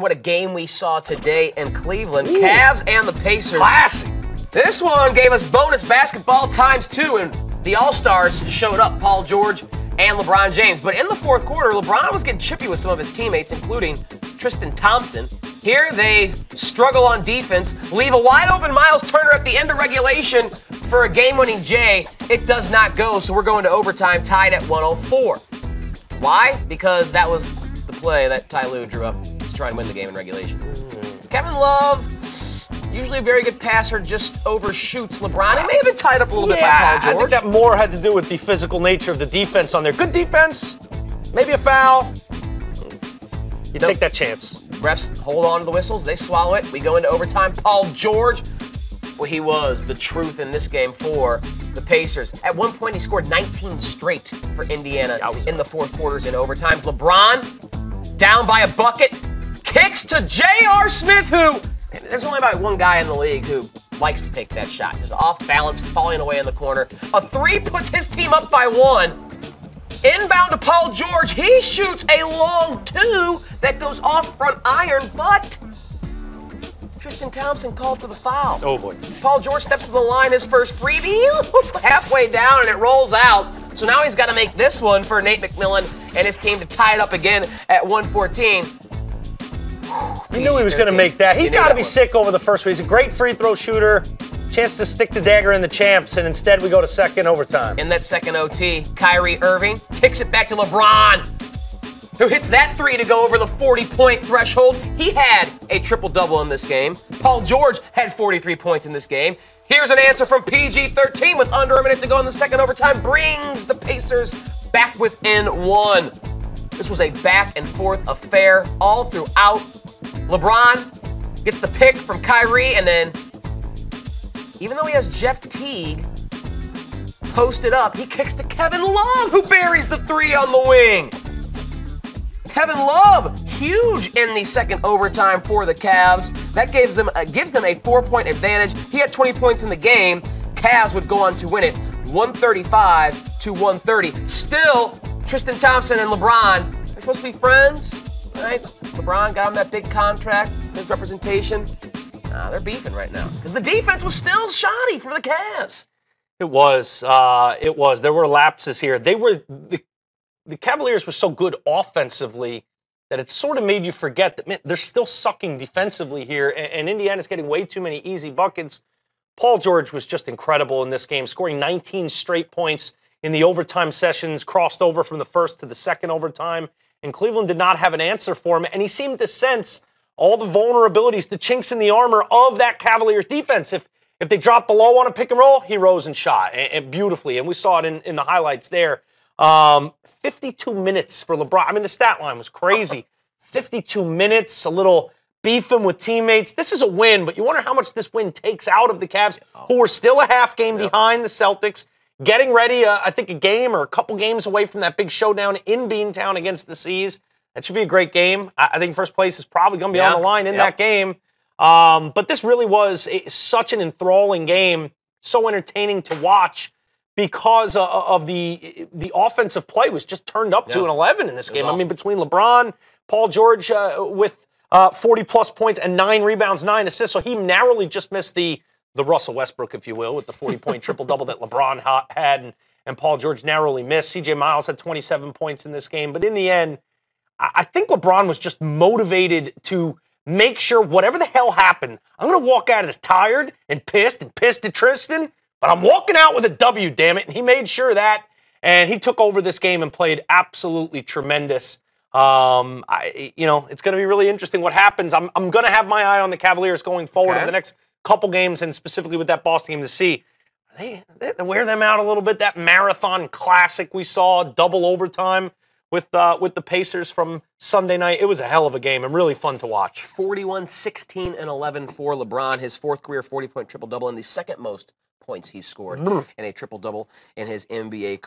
What a game we saw today in Cleveland. Ooh. Cavs and the Pacers. Classic. This one gave us bonus basketball ×2, and the All-Stars showed up, Paul George and LeBron James. But in the fourth quarter, LeBron was getting chippy with some of his teammates, including Tristan Thompson. Here they struggle on defense, leave a wide-open Miles Turner at the end of regulation for a game-winning J. It does not go, so we're going to overtime, tied at 104. Why? Because that was the play that Ty Lue drew up to try and win the game in regulation. Kevin Love, usually a very good passer, just overshoots LeBron. He may have been tied up a little bit by Paul George. I think that more had to do with the physical nature of the defense on there. Good defense, maybe a foul. You take that chance. Refs hold on to the whistles. They swallow it. We go into overtime. Paul George, well, he was the truth in this game for the Pacers. At one point, he scored 19 straight for Indiana in the fourth quarters and overtimes. LeBron, down by a bucket, kicks to J.R. Smith, who, there's only about one guy in the league who likes to take that shot. Just off balance, falling away in the corner. A three puts his team up by one. Inbound to Paul George. He shoots a long two that goes off front iron, but Tristan Thompson called for the foul. Oh, boy. Paul George steps to the line, his first freebie, halfway down, and it rolls out. So now he's got to make this one for Nate McMillan and his team to tie it up again at 114. He knew he was going to make that. He's got to be sick over the first one. He's a great free throw shooter. Chance to stick the dagger in the champs, and instead we go to second overtime. In that second OT, Kyrie Irving kicks it back to LeBron, who hits that three to go over the 40-point threshold. He had a triple-double in this game. Paul George had 43 points in this game. Here's an answer from PG-13 with under a minute to go in the second overtime. Brings the Pacers back within one. This was a back-and-forth affair all throughout. LeBron gets the pick from Kyrie, and then even though he has Jeff Teague posted up, he kicks to Kevin Love, who buries the three on the wing. Kevin Love, huge in the second overtime for the Cavs. That gives them a 4-point advantage. He had 20 points in the game. Cavs would go on to win it 135-130. Still, Tristan Thompson and LeBron, they're supposed to be friends, right? LeBron got him that big contract, his representation. They're beefing right now because the defense was still shoddy for the Cavs. It was. There were lapses here. The Cavaliers were so good offensively that it sort of made you forget that, man, they're still sucking defensively here, and Indiana's getting way too many easy buckets. Paul George was just incredible in this game, scoring 19 straight points in the overtime sessions, crossed over from the first to the second overtime, and Cleveland did not have an answer for him, and he seemed to sense all the vulnerabilities, the chinks in the armor of that Cavaliers defense. If they dropped below on a pick and roll, he rose and shot and beautifully. And we saw it in the highlights there. 52 minutes for LeBron. I mean, the stat line was crazy. 52 minutes, a little beefing with teammates. This is a win, but you wonder how much this win takes out of the Cavs, who are still a half game behind the Celtics, getting ready, I think, a game or a couple games away from that big showdown in Beantown against the Seas. That should be a great game. I think first place is probably going to be on the line in that game. But this really was such an enthralling game, so entertaining to watch because of the offensive play was just turned up to an 11 in this game. Awesome. I mean, between LeBron, Paul George with 40-plus points and 9 rebounds, 9 assists, so he narrowly just missed the Russell Westbrook, if you will, with the 40-point triple-double that LeBron had and Paul George narrowly missed. C.J. Miles had 27 points in this game. But in the end, I think LeBron was just motivated to make sure whatever the hell happened, I'm going to walk out of this tired and pissed at Tristan, but I'm walking out with a W, damn it. And he made sure of that, and he took over this game and played absolutely tremendous. It's going to be really interesting what happens. I'm going to have my eye on the Cavaliers going forward in the next couple games, and specifically with that Boston game to see. They wear them out a little bit. That marathon classic we saw, double overtime with the Pacers from Sunday night. It was a hell of a game and really fun to watch. 41, 16, and 11 for LeBron. His fourth career 40-point triple-double and the second most points he's scored in a triple-double in his NBA career.